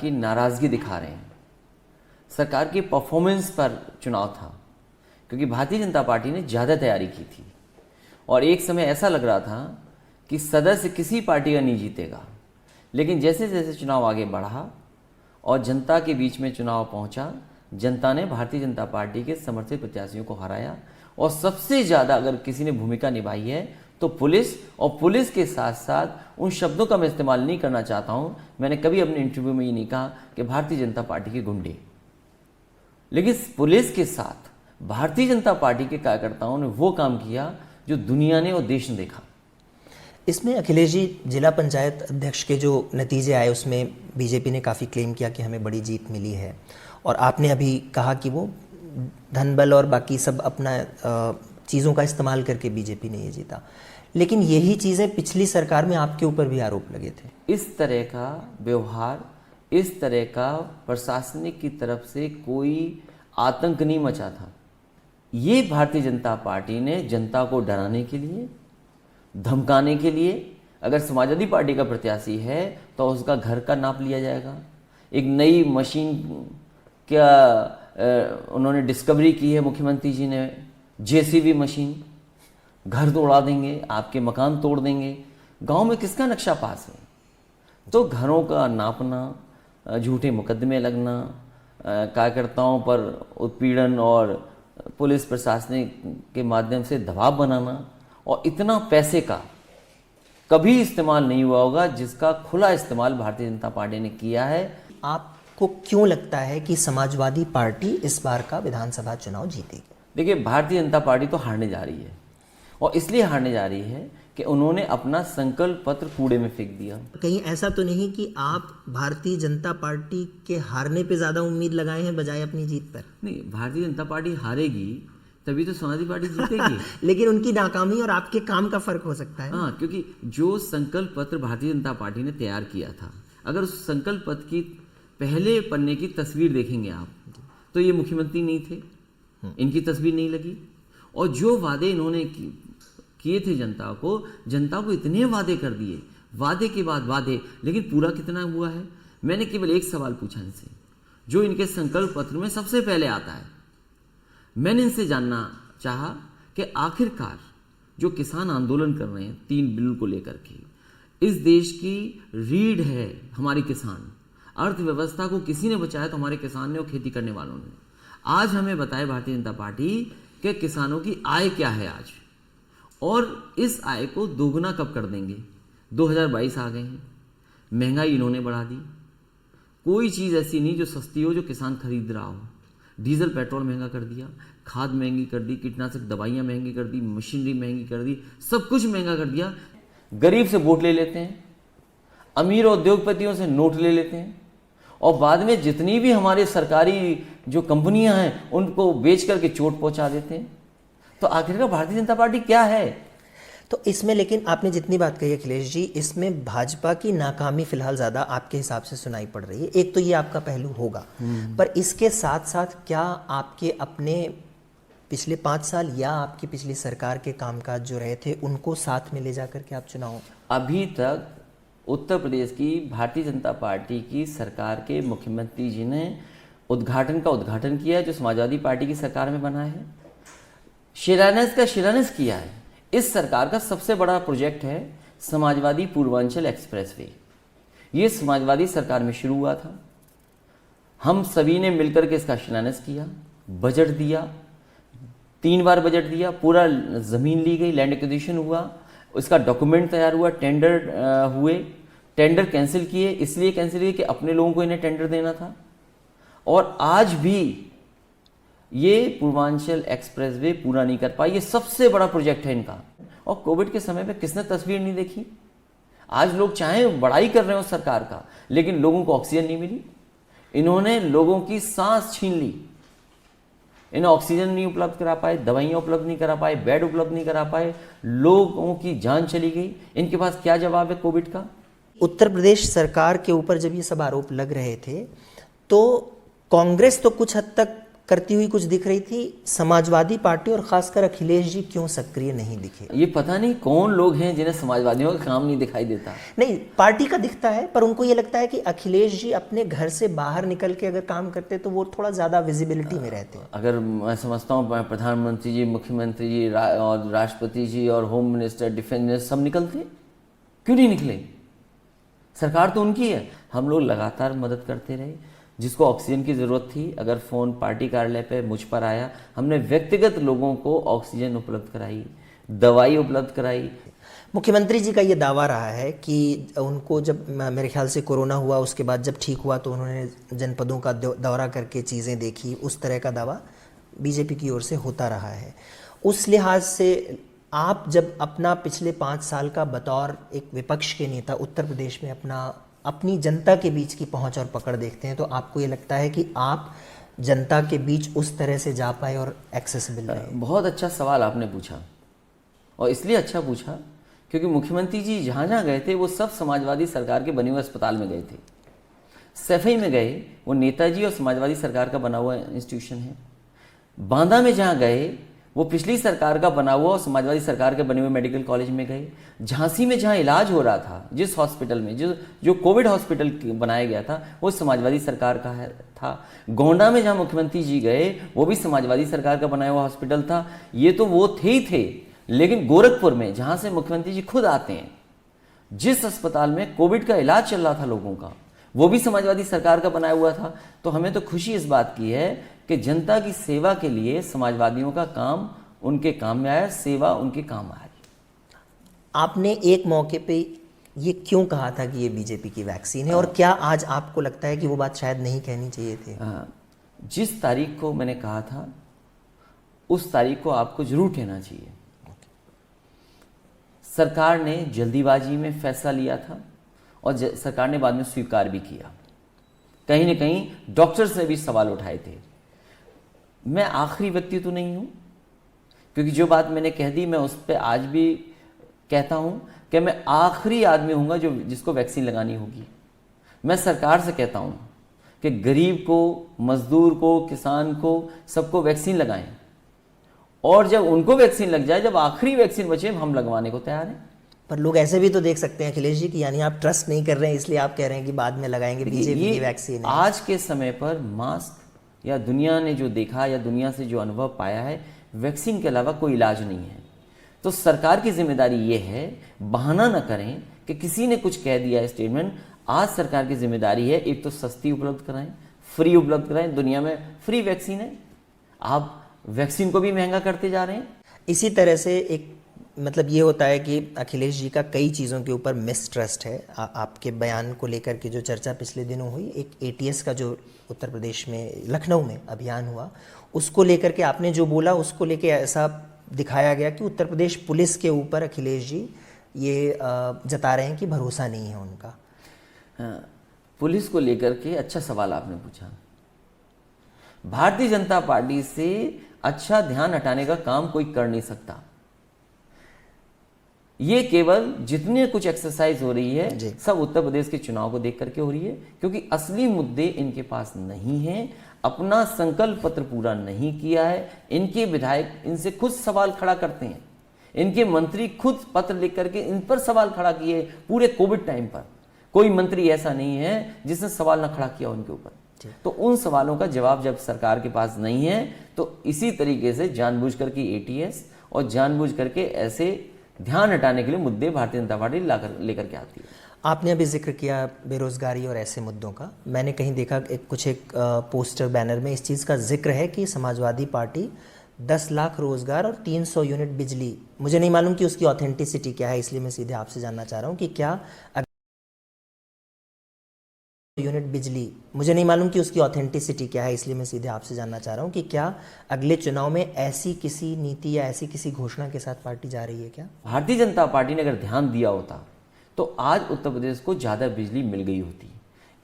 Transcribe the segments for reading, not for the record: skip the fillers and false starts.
की नाराज़गी दिखा रहे हैं। सरकार की परफॉर्मेंस पर चुनाव था, क्योंकि भारतीय जनता पार्टी ने ज़्यादा तैयारी की थी और एक समय ऐसा लग रहा था कि सदस्य किसी पार्टी का नहीं जीतेगा। लेकिन जैसे जैसे चुनाव आगे बढ़ा और जनता के बीच में चुनाव पहुंचा, जनता ने भारतीय जनता पार्टी के समर्थित प्रत्याशियों को हराया। और सबसे ज़्यादा अगर किसी ने भूमिका निभाई है तो पुलिस, और पुलिस के साथ साथ उन शब्दों का मैं इस्तेमाल नहीं करना चाहता हूँ, मैंने कभी अपने इंटरव्यू में ये नहीं कहा कि भारतीय जनता पार्टी के गुंडे, लेकिन पुलिस के साथ भारतीय जनता पार्टी के कार्यकर्ताओं ने वो काम किया जो दुनिया ने और देश ने देखा। इसमें अखिलेश जी, जिला पंचायत अध्यक्ष के जो नतीजे आए उसमें बीजेपी ने काफ़ी क्लेम किया कि हमें बड़ी जीत मिली है, और आपने अभी कहा कि वो धन बल और बाकी सब अपना चीज़ों का इस्तेमाल करके बीजेपी ने ये जीता। लेकिन यही चीज़ें पिछली सरकार में आपके ऊपर भी आरोप लगे थे। इस तरह का व्यवहार, इस तरह का प्रशासनिक की तरफ से कोई आतंक नहीं मचा था। ये भारतीय जनता पार्टी ने जनता को डराने के लिए, धमकाने के लिए, अगर समाजवादी पार्टी का प्रत्याशी है तो उसका घर का नाप लिया जाएगा। एक नई मशीन क्या उन्होंने डिस्कवरी की है मुख्यमंत्री जी ने, जेसीबी मशीन, घर तोड़ा देंगे, आपके मकान तोड़ देंगे। गांव में किसका नक्शा पास है? तो घरों का नापना, झूठे मुकदमे लगना, कार्यकर्ताओं पर उत्पीड़न और पुलिस प्रशासन के माध्यम से दबाव बनाना, और इतना पैसे का कभी इस्तेमाल नहीं हुआ होगा जिसका खुला इस्तेमाल भारतीय जनता पार्टी ने किया है। आपको क्यों लगता है कि समाजवादी पार्टी इस बार का विधानसभा चुनाव जीतेगी? देखिए, भारतीय जनता पार्टी तो हारने जा रही है, और इसलिए हारने जा रही है कि उन्होंने अपना संकल्प पत्र कूड़े में फेंक दिया। कहीं ऐसा तो नहीं कि आप भारतीय जनता पार्टी के हारने पे ज़्यादा उम्मीद लगाए हैं बजाय अपनी जीत पर? नहीं, भारतीय जनता पार्टी हारेगी तभी तो समाजवादी पार्टी जीतेगी। लेकिन उनकी नाकामी और आपके काम का फर्क हो सकता है। हाँ, क्योंकि जो संकल्प पत्र भारतीय जनता पार्टी ने तैयार किया था, अगर उस संकल्प पत्र की पहले पन्ने की तस्वीर देखेंगे आप, तो ये मुख्यमंत्री नहीं थे, इनकी तस्वीर नहीं लगी। और जो वादे इन्होंने किए थे जनता को इतने वादे कर दिए, वादे के बाद वादे, लेकिन पूरा कितना हुआ है? मैंने केवल एक सवाल पूछा इनसे, जो इनके संकल्प पत्र में सबसे पहले आता है। मैंने इनसे जानना चाहा कि आखिरकार जो किसान आंदोलन कर रहे हैं 3 बिल को लेकर के, इस देश की रीढ़ है हमारी किसान, अर्थव्यवस्था को किसी ने बचाया तो हमारे किसान ने और खेती करने वालों ने। आज हमें बताए भारतीय जनता पार्टी कि किसानों की आय क्या है आज, और इस आय को दोगुना कब कर देंगे। 2022 आ गए हैं, महंगाई इन्होंने बढ़ा दी, कोई चीज़ ऐसी नहीं जो सस्ती हो जो किसान खरीद रहा हो। डीजल पेट्रोल महंगा कर दिया, खाद महंगी कर दी, कीटनाशक दवाइयाँ महंगी कर दी, मशीनरी महंगी कर दी, सब कुछ महंगा कर दिया। गरीब से वोट ले लेते हैं, अमीर उद्योगपतियों से नोट ले लेते हैं, और बाद में जितनी भी हमारे सरकारी जो कंपनियां हैं उनको बेच करके चोट पहुंचा देते हैं। तो आखिरकार भारतीय जनता पार्टी क्या है? तो इसमें, लेकिन आपने जितनी बात कही अखिलेश जी, इसमें भाजपा की नाकामी फिलहाल ज़्यादा आपके हिसाब से सुनाई पड़ रही है। एक तो ये आपका पहलू होगा, पर इसके साथ साथ क्या आपके अपने पिछले 5 साल या आपकी पिछली सरकार के कामकाज जो रहे थे उनको साथ में ले जाकर के आप चुनाव? अभी तक उत्तर प्रदेश की भारतीय जनता पार्टी की सरकार के मुख्यमंत्री जी ने उद्घाटन किया है जो समाजवादी पार्टी की सरकार में बना है, शिलान्यास किया है। इस सरकार का सबसे बड़ा प्रोजेक्ट है समाजवादी पूर्वांचल एक्सप्रेसवे। ये समाजवादी सरकार में शुरू हुआ था, हम सभी ने मिलकर के इसका शिलान्यास किया, बजट दिया, 3 बार बजट दिया, पूरा ज़मीन ली गई, लैंड एक्विजिशन हुआ, उसका डॉक्यूमेंट तैयार हुआ, टेंडर हुए, टेंडर कैंसिल किए, इसलिए कैंसिल किए कि अपने लोगों को इन्हें टेंडर देना था। और आज भी ये पूर्वांचल एक्सप्रेसवे पूरा नहीं कर पाई। ये सबसे बड़ा प्रोजेक्ट है इनका। और कोविड के समय पे किसने तस्वीर नहीं देखी? आज लोग चाहे बड़ाई कर रहे हो सरकार का, लेकिन लोगों को ऑक्सीजन नहीं मिली। इन्होंने लोगों की सांस छीन ली, इन्हें ऑक्सीजन नहीं उपलब्ध करा पाए, दवाइयाँ उपलब्ध नहीं करा पाए, बेड उपलब्ध नहीं करा पाए, लोगों की जान चली गई। इनके पास क्या जवाब है कोविड का? उत्तर प्रदेश सरकार के ऊपर जब ये सब आरोप लग रहे थे तो कांग्रेस तो कुछ हद तक करती हुई कुछ दिख रही थी। समाजवादी पार्टी और खासकर अखिलेश जी क्यों सक्रिय नहीं दिखे? ये पता नहीं कौन लोग हैं जिन्हें समाजवादियों का काम नहीं दिखाई देता। नहीं, पार्टी का दिखता है, पर उनको ये लगता है कि अखिलेश जी अपने घर से बाहर निकल के अगर काम करते तो वो थोड़ा ज़्यादा विजिबिलिटी में रहते हैं। अगर मैं समझता हूँ प्रधानमंत्री जी, मुख्यमंत्री जी और राष्ट्रपति जी और होम मिनिस्टर, डिफेंस मिनिस्टर सब निकलते, क्यों नहीं निकले? सरकार तो उनकी है। हम लोग लगातार मदद करते रहे। जिसको ऑक्सीजन की ज़रूरत थी, अगर फ़ोन पार्टी कार्यालय पे मुझ पर आया, हमने व्यक्तिगत लोगों को ऑक्सीजन उपलब्ध कराई, दवाई उपलब्ध कराई। मुख्यमंत्री जी का ये दावा रहा है कि उनको जब मेरे ख्याल से कोरोना हुआ, उसके बाद जब ठीक हुआ तो उन्होंने जनपदों का दौरा करके चीज़ें देखी, उस तरह का दावा बीजेपी की ओर से होता रहा है। उस लिहाज से आप जब अपना पिछले 5 साल का बतौर एक विपक्ष के नेता उत्तर प्रदेश में अपनी जनता के बीच की पहुंच और पकड़ देखते हैं, तो आपको ये लगता है कि आप जनता के बीच उस तरह से जा पाए और एक्सेसिबल रहे? बहुत अच्छा सवाल आपने पूछा, और इसलिए अच्छा पूछा क्योंकि मुख्यमंत्री जी जहाँ जहाँ गए थे वो सब समाजवादी सरकार के बने हुए अस्पताल में गए थे। सैफई में गए, वो नेताजी और समाजवादी सरकार का बना हुआ इंस्टीट्यूशन है। बांदा में जहाँ गए वो पिछली सरकार का बना हुआ और समाजवादी सरकार के बने हुए मेडिकल कॉलेज में गए। झांसी में जहाँ इलाज हो रहा था, जिस हॉस्पिटल में जो कोविड हॉस्पिटल बनाया गया था, वो समाजवादी सरकार का था। गोंडा में जहाँ मुख्यमंत्री जी गए वो भी समाजवादी सरकार का बनाया हुआ हॉस्पिटल था। ये तो वो थे ही थे, लेकिन गोरखपुर में जहाँ से मुख्यमंत्री जी खुद आते हैं, जिस अस्पताल में कोविड का इलाज चल रहा था लोगों का, वो भी समाजवादी सरकार का बनाया हुआ था। तो हमें तो खुशी इस बात की है कि जनता की सेवा के लिए समाजवादियों का काम उनके काम में आया, सेवा उनके काम आया। आपने एक मौके पे ये क्यों कहा था कि ये बीजेपी की वैक्सीन है, और क्या आज आपको लगता है कि वो बात शायद नहीं कहनी चाहिए थी? जिस तारीख को मैंने कहा था उस तारीख को आपको जरूर कहना चाहिए। सरकार ने जल्दीबाजी में फैसला लिया था और सरकार ने बाद में स्वीकार भी किया। कहीं ना कहीं डॉक्टर्स ने भी सवाल उठाए थे। मैं आखिरी व्यक्ति तो नहीं हूं, क्योंकि जो बात मैंने कह दी मैं उस पर आज भी कहता हूं कि मैं आखिरी आदमी हूंगा जिसको वैक्सीन लगानी होगी। मैं सरकार से कहता हूं कि गरीब को, मजदूर को, किसान को, सबको वैक्सीन लगाएं, और जब उनको वैक्सीन लग जाए, जब आखिरी वैक्सीन बचे, हम लगवाने को तैयार हैं। पर लोग ऐसे भी तो देख सकते हैं अखिलेश जी कि यानी आप ट्रस्ट नहीं कर रहे हैं इसलिए आप कह रहे हैं कि बाद में लगाएंगे, बीजेपी की वैक्सीन है। आज के समय पर मास्क या दुनिया ने जो देखा या दुनिया से जो अनुभव पाया है, वैक्सीन के अलावा कोई इलाज नहीं है। तो सरकार की जिम्मेदारी ये है, बहाना न करें कि किसी ने कुछ कह दिया स्टेटमेंट। आज सरकार की जिम्मेदारी है, एक तो सस्ती उपलब्ध कराएं, फ्री उपलब्ध कराएं। दुनिया में फ्री वैक्सीन है, आप वैक्सीन को भी महंगा करते जा रहे हैं। इसी तरह से एक मतलब ये होता है कि अखिलेश जी का कई चीज़ों के ऊपर मिसट्रस्ट है। आपके बयान को लेकर के जो चर्चा पिछले दिनों हुई, एक ATS का जो उत्तर प्रदेश में लखनऊ में अभियान हुआ, उसको लेकर के आपने जो बोला, उसको लेके ऐसा दिखाया गया कि उत्तर प्रदेश पुलिस के ऊपर अखिलेश जी ये जता रहे हैं कि भरोसा नहीं है उनका। पुलिस को लेकर के अच्छा सवाल आपने पूछा। भारतीय जनता पार्टी से अच्छा ध्यान हटाने का काम कोई कर नहीं सकता। ये केवल जितने कुछ एक्सरसाइज हो रही है सब उत्तर प्रदेश के चुनाव को देख करके हो रही है, क्योंकि असली मुद्दे इनके पास नहीं है। अपना संकल्प पत्र पूरा नहीं किया है। इनके विधायक इनसे खुद सवाल खड़ा करते हैं, इनके मंत्री खुद पत्र लिख करके इन पर सवाल खड़ा किए। पूरे कोविड टाइम पर कोई मंत्री ऐसा नहीं है जिसने सवाल ना खड़ा किया उनके ऊपर। तो उन सवालों का जवाब जब सरकार के पास नहीं है, तो इसी तरीके से जानबूझ करके ATS और जानबूझ करके ऐसे ध्यान हटाने के लिए मुद्दे भारतीय जनता पार्टी लेकर के आती है। आपने अभी जिक्र किया बेरोजगारी और ऐसे मुद्दों का। मैंने कहीं देखा एक पोस्टर बैनर में इस चीज़ का जिक्र है कि समाजवादी पार्टी 10 लाख रोजगार और 300 यूनिट बिजली, मुझे नहीं मालूम कि उसकी ऑथेंटिसिटी क्या है, इसलिए मैं सीधे आपसे जानना चाह रहा हूँ कि क्या यूनिट बिजली, मुझे नहीं मालूम कि उसकी ऑथेंटिसिटी क्या है, इसलिए मैं सीधे आपसे जानना चाह रहा हूँ कि क्या अगले चुनाव में ऐसी किसी नीति या ऐसी किसी घोषणा के साथ पार्टी जा रही है क्या? भारतीय जनता पार्टी ने अगर ध्यान दिया होता तो आज उत्तर प्रदेश को ज़्यादा बिजली मिल गई होती।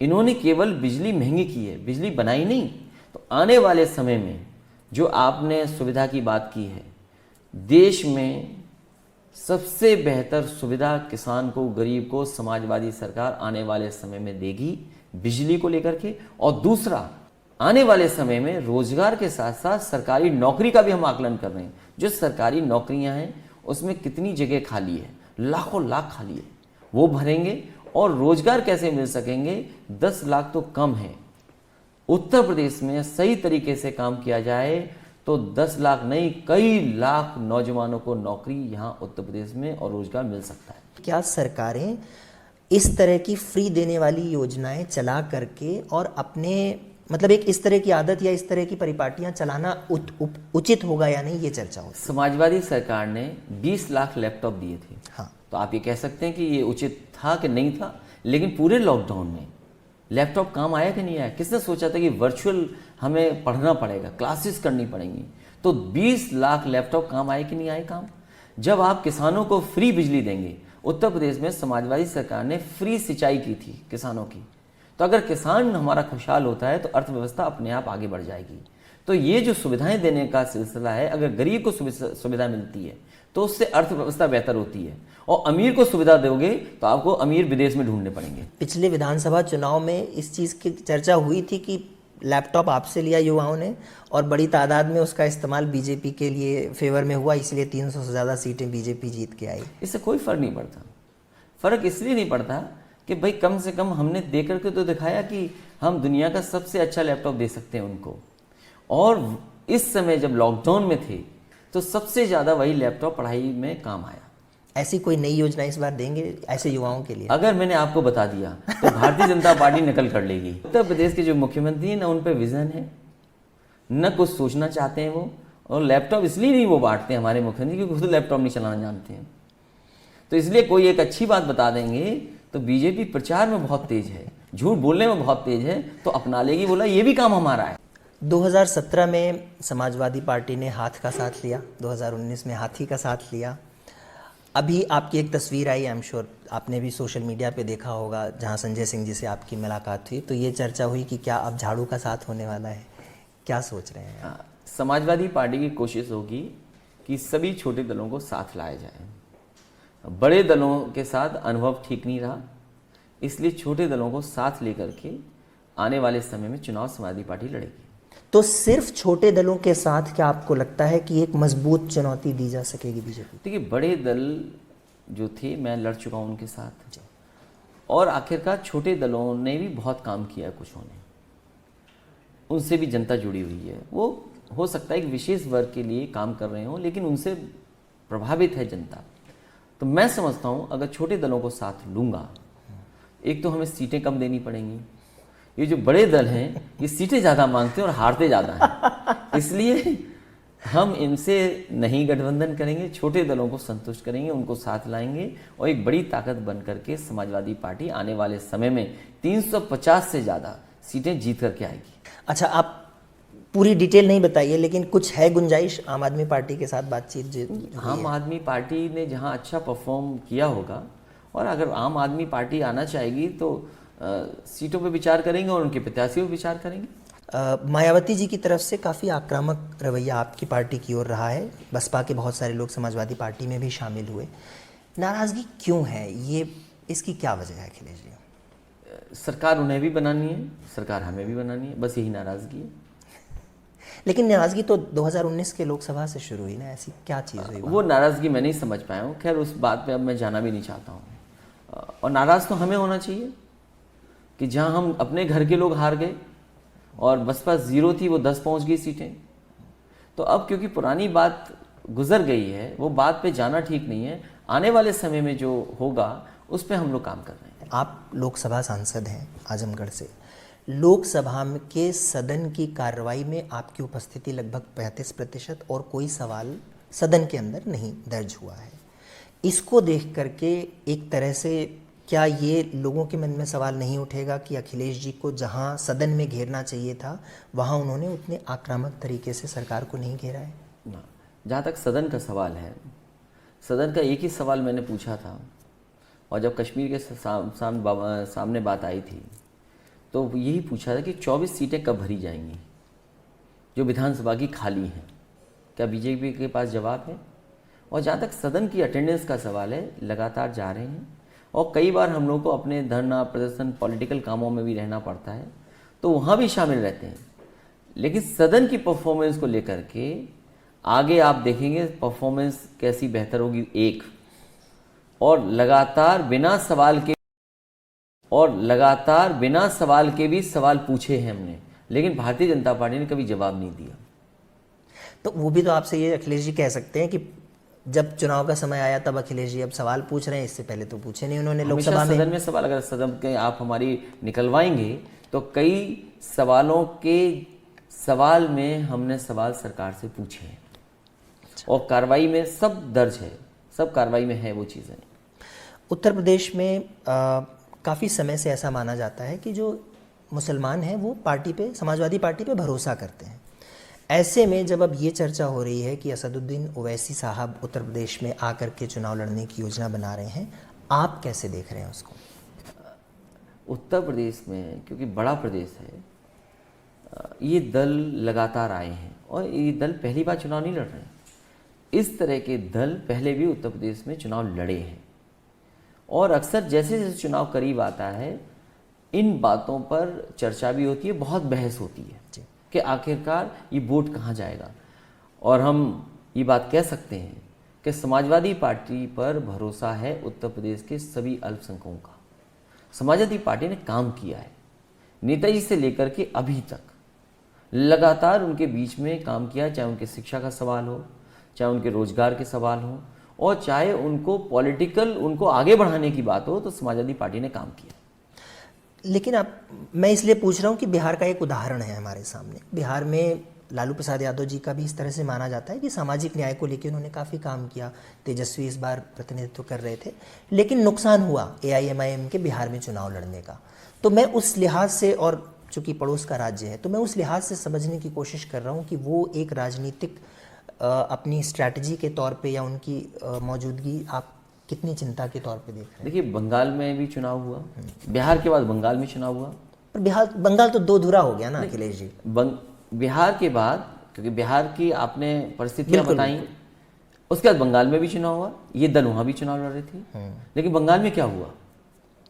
इन्होंने केवल बिजली महंगी की है, बिजली बनाई नहीं। तो आने वाले समय में जो आपने सुविधा की बात की है, देश में सबसे बेहतर सुविधा किसान को, गरीब को समाजवादी सरकार आने वाले समय में देगी बिजली को लेकर के। और दूसरा, आने वाले समय में रोजगार के साथ साथ सरकारी नौकरी का भी हम आकलन कर रहे हैं। जो सरकारी नौकरियां हैं उसमें कितनी जगह खाली है, लाखों लाख खाली है, वो भरेंगे। और रोजगार कैसे मिल सकेंगे, 10 लाख तो कम है। उत्तर प्रदेश में सही तरीके से काम किया जाए तो 10 लाख नहीं, कई लाख नौजवानों को नौकरी यहाँ उत्तर प्रदेश में और रोजगार मिल सकता है। क्या सरकारें इस तरह की फ्री देने वाली योजनाएं चला करके और अपने मतलब एक इस तरह की आदत या इस तरह की परिपाटियां चलाना उचित होगा या नहीं, ये चर्चा हो। समाजवादी सरकार ने 20 लाख लैपटॉप दिए थे। हाँ, तो आप ये कह सकते हैं कि ये उचित था कि नहीं था, लेकिन पूरे लॉकडाउन में लैपटॉप काम आया कि नहीं आया? किसने सोचा था कि वर्चुअल हमें पढ़ना पड़ेगा, क्लासेस करनी पड़ेंगी? तो 20 लाख लैपटॉप काम आए कि नहीं आए काम? जब आप किसानों को फ्री बिजली देंगे, उत्तर प्रदेश में समाजवादी सरकार ने फ्री सिंचाई की थी किसानों की, तो अगर किसान हमारा खुशहाल होता है तो अर्थव्यवस्था अपने आप आगे बढ़ जाएगी। तो ये जो सुविधाएं देने का सिलसिला है, अगर गरीब को सुविधा मिलती है तो उससे अर्थव्यवस्था बेहतर होती है, और अमीर को सुविधा दोगे तो आपको अमीर विदेश में ढूंढने पड़ेंगे। पिछले विधानसभा चुनाव में इस चीज़ की चर्चा हुई थी कि लैपटॉप आपसे लिया युवाओं ने और बड़ी तादाद में उसका इस्तेमाल बीजेपी के लिए फेवर में हुआ, इसलिए 300 से ज़्यादा सीटें बीजेपी जीत के आई। इससे कोई फर्क नहीं पड़ता। फर्क इसलिए नहीं पड़ता कि भाई कम से कम हमने दे करके तो दिखाया कि हम दुनिया का सबसे अच्छा लैपटॉप दे सकते हैं उनको। और इस समय जब लॉकडाउन में थे तो सबसे ज़्यादा वही लैपटॉप पढ़ाई में काम आया। ऐसी कोई नई योजना इस बार देंगे ऐसे युवाओं के लिए? अगर मैंने आपको बता दिया तो भारतीय जनता पार्टी नकल कर लेगी। उत्तर प्रदेश के जो मुख्यमंत्री हैं, न उन पर विजन है, न कुछ सोचना चाहते हैं वो। और लैपटॉप इसलिए नहीं वो बांटते हैं हमारे मुख्यमंत्री, क्योंकि खुद लैपटॉप नहीं चलाना जानते हैं। तो इसलिए कोई एक अच्छी बात बता देंगे तो बीजेपी प्रचार में बहुत तेज है, झूठ बोलने में बहुत तेज है, तो अपना लेगी, बोला ये भी काम हमारा है। 2017 में समाजवादी पार्टी ने हाथ का साथ लिया, 2019 में हाथी का साथ लिया। अभी आपकी एक तस्वीर आई, आई एम श्योर आपने भी सोशल मीडिया पे देखा होगा, जहां संजय सिंह जी से आपकी मुलाकात हुई, तो ये चर्चा हुई कि क्या अब झाड़ू का साथ होने वाला है, क्या सोच रहे हैं? समाजवादी पार्टी की कोशिश होगी कि सभी छोटे दलों को साथ लाया जाए। बड़े दलों के साथ अनुभव ठीक नहीं रहा, इसलिए छोटे दलों को साथ लेकर के आने वाले समय में चुनाव समाजवादी पार्टी लड़ेगी। तो सिर्फ छोटे दलों के साथ क्या आपको लगता है कि एक मजबूत चुनौती दी जा सकेगी बीजेपी? देखिए, बड़े दल जो थे मैं लड़ चुका हूं उनके साथ, और आखिरकार छोटे दलों ने भी बहुत काम किया, कुछ होने उनसे भी जनता जुड़ी हुई है। वो हो सकता है एक विशेष वर्ग के लिए काम कर रहे हो, लेकिन उनसे प्रभावित है जनता। तो मैं समझता हूं अगर छोटे दलों को साथ लूंगा, एक तो हमें सीटें कम देनी पड़ेंगी। ये जो बड़े दल हैं ये सीटें ज़्यादा मांगते हैं और हारते ज़्यादा हैं, इसलिए हम इनसे नहीं गठबंधन करेंगे, छोटे दलों को संतुष्ट करेंगे, उनको साथ लाएंगे और एक बड़ी ताकत बन करके समाजवादी पार्टी आने वाले समय में 350 से ज़्यादा सीटें जीत करके आएगी। अच्छा, आप पूरी डिटेल नहीं बताइए, लेकिन कुछ है गुंजाइश आम आदमी पार्टी के साथ बातचीत जो आम आदमी पार्टी ने जहां अच्छा परफॉर्म किया होगा, और अगर आम आदमी पार्टी आना चाहेगी तो सीटों पे विचार करेंगे और उनके प्रत्याशियों पे विचार करेंगे। मायावती जी की तरफ से काफ़ी आक्रामक रवैया आपकी पार्टी की ओर रहा है, बसपा के बहुत सारे लोग समाजवादी पार्टी में भी शामिल हुए, नाराज़गी क्यों है ये, इसकी क्या वजह है अखिलेश जी? सरकार उन्हें भी बनानी है, सरकार हमें भी बनानी है, बस यही नाराज़गी है। लेकिन नाराज़गी तो 2019 के लोकसभा से शुरू हुई ना, ऐसी क्या चीज़ हुई? वो नाराज़गी मैं नहीं समझ पाया हूँ, खैर उस बात पे अब मैं जाना भी नहीं चाहता हूँ। और नाराज़ तो हमें होना चाहिए कि जहाँ हम अपने घर के लोग हार गए और बसपा 0 थी, वो 10 पहुँच गई सीटें। तो अब क्योंकि पुरानी बात गुजर गई है, वो बात पे जाना ठीक नहीं है। आने वाले समय में जो होगा उस पर हम लोग काम कर रहे हैं। आप लोकसभा सांसद हैं आजमगढ़ से, लोकसभा के सदन की कार्रवाई में आपकी उपस्थिति लगभग 35% और कोई सवाल सदन के अंदर नहीं दर्ज हुआ है। इसको देख करके एक तरह से क्या ये लोगों के मन में सवाल नहीं उठेगा कि अखिलेश जी को जहां सदन में घेरना चाहिए था वहां उन्होंने उतने आक्रामक तरीके से सरकार को नहीं घेरा है? जहाँ तक सदन का सवाल है, सदन का एक ही सवाल मैंने पूछा था, और जब कश्मीर के सामने बात आई थी तो यही पूछा था कि 24 सीटें कब भरी जाएंगी जो विधानसभा की खाली हैं, क्या बीजेपी के पास जवाब है? और जहाँ तक सदन की अटेंडेंस का सवाल है, लगातार जा रहे हैं और कई बार हम लोग को अपने धरना प्रदर्शन पॉलिटिकल कामों में भी रहना पड़ता है, तो वहाँ भी शामिल रहते हैं। लेकिन सदन की परफॉर्मेंस को लेकर के आगे आप देखेंगे परफॉर्मेंस कैसी बेहतर होगी। एक और लगातार बिना सवाल के भी सवाल पूछे हैं हमने, लेकिन भारतीय जनता पार्टी ने कभी जवाब नहीं दिया। तो वो भी तो आपसे ये अखिलेश जी कह सकते हैं कि जब चुनाव का समय आया तब अखिलेश जी अब सवाल पूछ रहे हैं, इससे पहले तो पूछे नहीं उन्होंने लोकसभा में। सदन में सवाल, अगर सदन के आप हमारी निकलवाएंगे तो कई सवाल में हमने सवाल सरकार से पूछे हैं। और कार्रवाई में सब दर्ज है, सब कार्रवाई में है वो चीज़ें। उत्तर प्रदेश में काफ़ी समय से ऐसा माना जाता है कि जो मुसलमान हैं वो पार्टी पे, समाजवादी पार्टी पे भरोसा करते हैं। ऐसे में जब अब ये चर्चा हो रही है कि असदुद्दीन ओवैसी साहब उत्तर प्रदेश में आकर के चुनाव लड़ने की योजना बना रहे हैं, आप कैसे देख रहे हैं उसको? उत्तर प्रदेश में क्योंकि बड़ा प्रदेश है, ये दल लगातार आए हैं और ये दल पहली बार चुनाव नहीं लड़ रहे हैं। इस तरह के दल पहले भी उत्तर प्रदेश में चुनाव लड़े हैं और अक्सर जैसे जैसे चुनाव करीब आता है इन बातों पर चर्चा भी होती है, बहुत बहस होती है कि आखिरकार ये वोट कहाँ जाएगा। और हम ये बात कह सकते हैं कि समाजवादी पार्टी पर भरोसा है उत्तर प्रदेश के सभी अल्पसंख्यकों का। समाजवादी पार्टी ने काम किया है, नेताजी से लेकर के अभी तक लगातार उनके बीच में काम किया, चाहे उनके शिक्षा का सवाल हो, चाहे उनके रोजगार के सवाल हो और चाहे उनको आगे बढ़ाने की बात हो, तो समाजवादी पार्टी ने काम किया। लेकिन मैं इसलिए पूछ रहा हूँ कि बिहार का एक उदाहरण है हमारे सामने। बिहार में लालू प्रसाद यादव जी का भी इस तरह से माना जाता है कि सामाजिक न्याय को लेकर उन्होंने काफ़ी काम किया। तेजस्वी इस बार प्रतिनिधित्व कर रहे थे, लेकिन नुकसान हुआ AIMIM के बिहार में चुनाव लड़ने का। तो मैं उस लिहाज से, और चूंकि पड़ोस का राज्य है, तो मैं उस लिहाज से समझने की कोशिश कर रहा हूँ कि वो एक राजनीतिक अपनी स्ट्रैटेजी के तौर पे या उनकी मौजूदगी आप कितनी चिंता के तौर पे देख रहे हैं? देखिए, बंगाल में भी चुनाव हुआ, बिहार के बाद बंगाल में चुनाव हुआ। पर बंगाल तो दो धुरा हो गया ना अखिलेश जी। बिहार के बाद, क्योंकि बिहार की आपने परिस्थितियां बताई, उसके बाद बंगाल में भी चुनाव हुआ। ये दल वहां भी चुनाव लड़ रहे थे, लेकिन बंगाल में क्या हुआ,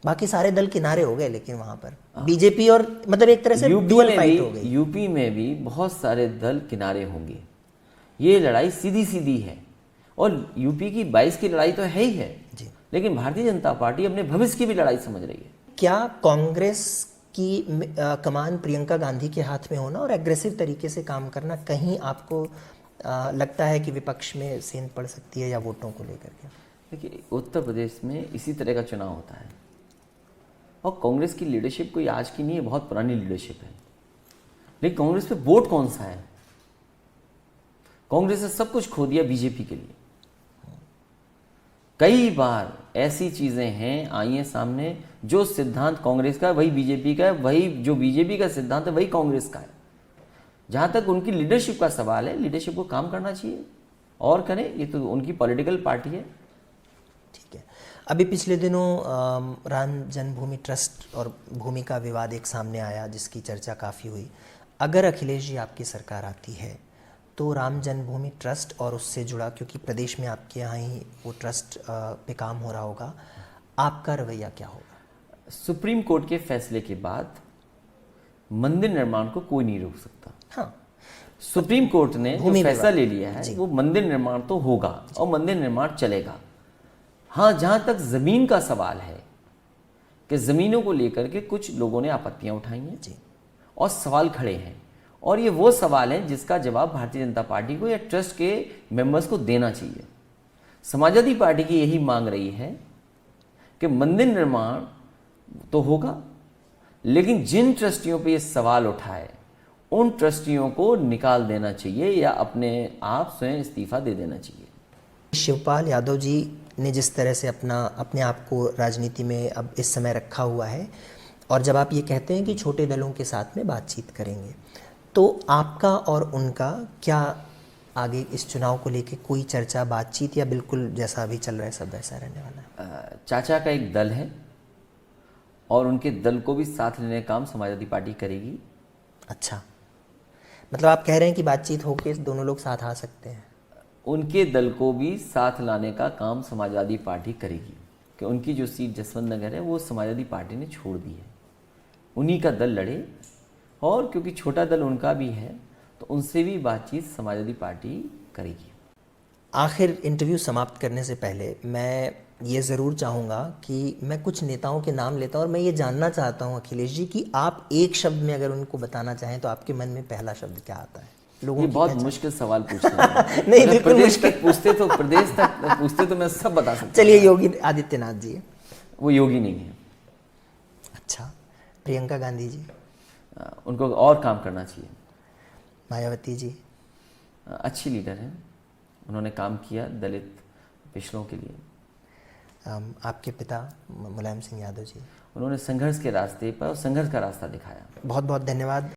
बाकी सारे दल किनारे हो गए। लेकिन वहां पर बीजेपी और मतलब एक तरह से डुअल फाइट हो गई। यूपी में भी बहुत सारे दल किनारे होंगे। ये लड़ाई सीधी सीधी है और यूपी की 22 की लड़ाई तो है ही है जी। लेकिन भारतीय जनता पार्टी अपने भविष्य की भी लड़ाई समझ रही है। क्या कांग्रेस की कमान प्रियंका गांधी के हाथ में होना और एग्रेसिव तरीके से काम करना कहीं आपको लगता है कि विपक्ष में सेंध पड़ सकती है या वोटों को लेकर के? देखिए, उत्तर प्रदेश में इसी तरह का चुनाव होता है और कांग्रेस की लीडरशिप कोई आज की नहीं है, बहुत पुरानी लीडरशिप है। लेकिन कांग्रेस पे वोट कौन सा है? कांग्रेस ने सब कुछ खो दिया बीजेपी के लिए। कई बार ऐसी चीजें हैं आई हैं सामने, जो सिद्धांत कांग्रेस का है वही बीजेपी का है, वही जो बीजेपी का सिद्धांत है वही कांग्रेस का है। जहां तक उनकी लीडरशिप का सवाल है, लीडरशिप को काम करना चाहिए और करें, ये तो उनकी पॉलिटिकल पार्टी है। ठीक है। अभी पिछले दिनों राम जन्मभूमि ट्रस्ट और भूमि का विवाद एक सामने आया, जिसकी चर्चा काफ़ी हुई। अगर अखिलेश जी आपकी सरकार आती है तो राम जन्मभूमि ट्रस्ट और उससे जुड़ा, क्योंकि प्रदेश में आपके यहाँ ही वो ट्रस्ट पे काम हो रहा होगा, आपका रवैया क्या होगा? सुप्रीम कोर्ट के फैसले के बाद मंदिर निर्माण को कोई नहीं रोक सकता। हाँ, सुप्रीम कोर्ट ने जो फैसला ले लिया है वो मंदिर निर्माण तो होगा और मंदिर निर्माण चलेगा। हाँ, जहां तक जमीन का सवाल है कि जमीनों को लेकर के कुछ लोगों ने आपत्तियां उठाई हैं जी और सवाल खड़े हैं, और ये वो सवाल है जिसका जवाब भारतीय जनता पार्टी को या ट्रस्ट के मेंबर्स को देना चाहिए। समाजवादी पार्टी की यही मांग रही है कि मंदिर निर्माण तो होगा, लेकिन जिन ट्रस्टियों पे ये सवाल उठाए उन ट्रस्टियों को निकाल देना चाहिए या अपने आप स्वयं इस्तीफा दे देना चाहिए। शिवपाल यादव जी ने जिस तरह से अपने आप को राजनीति में अब इस समय रखा हुआ है, और जब आप ये कहते हैं कि छोटे दलों के साथ में बातचीत करेंगे, तो आपका और उनका क्या आगे इस चुनाव को लेके कोई चर्चा, बातचीत, या बिल्कुल जैसा अभी चल रहा है सब वैसा रहने वाला है? चाचा का एक दल है और उनके दल को भी साथ लेने का काम समाजवादी पार्टी करेगी। अच्छा, मतलब आप कह रहे हैं कि बातचीत होके दोनों लोग साथ आ सकते हैं? उनके दल को भी साथ लाने का काम समाजवादी पार्टी करेगी कि उनकी जो सीट जसवंत नगर है वो समाजवादी पार्टी ने छोड़ दी है, उन्हीं का दल लड़े और क्योंकि छोटा दल उनका भी है तो उनसे भी बातचीत समाजवादी पार्टी करेगी। आखिर इंटरव्यू समाप्त करने से पहले मैं ये ज़रूर चाहूँगा कि मैं कुछ नेताओं के नाम लेता हूँ और मैं ये जानना चाहता हूँ अखिलेश जी कि आप एक शब्द में अगर उनको बताना चाहें तो आपके मन में पहला शब्द क्या आता है? लोगों ये की बहुत पहचान। मुश्किल सवाल पूछते हैं। नहीं, अगर बिल्कुल प्रदेश मुश्किल। तक पूछते तो प्रदेश तक पूछते तो मैं सब बता सकता। चलिए, योगी आदित्यनाथ जी। वो योगी नहीं है। अच्छा, प्रियंका गांधी जी। उनको और काम करना चाहिए। मायावती जी। अच्छी लीडर हैं, उन्होंने काम किया दलित पिछड़ों के लिए। आपके पिता मुलायम सिंह यादव जी। उन्होंने संघर्ष के रास्ते पर संघर्ष का रास्ता दिखाया। बहुत बहुत धन्यवाद।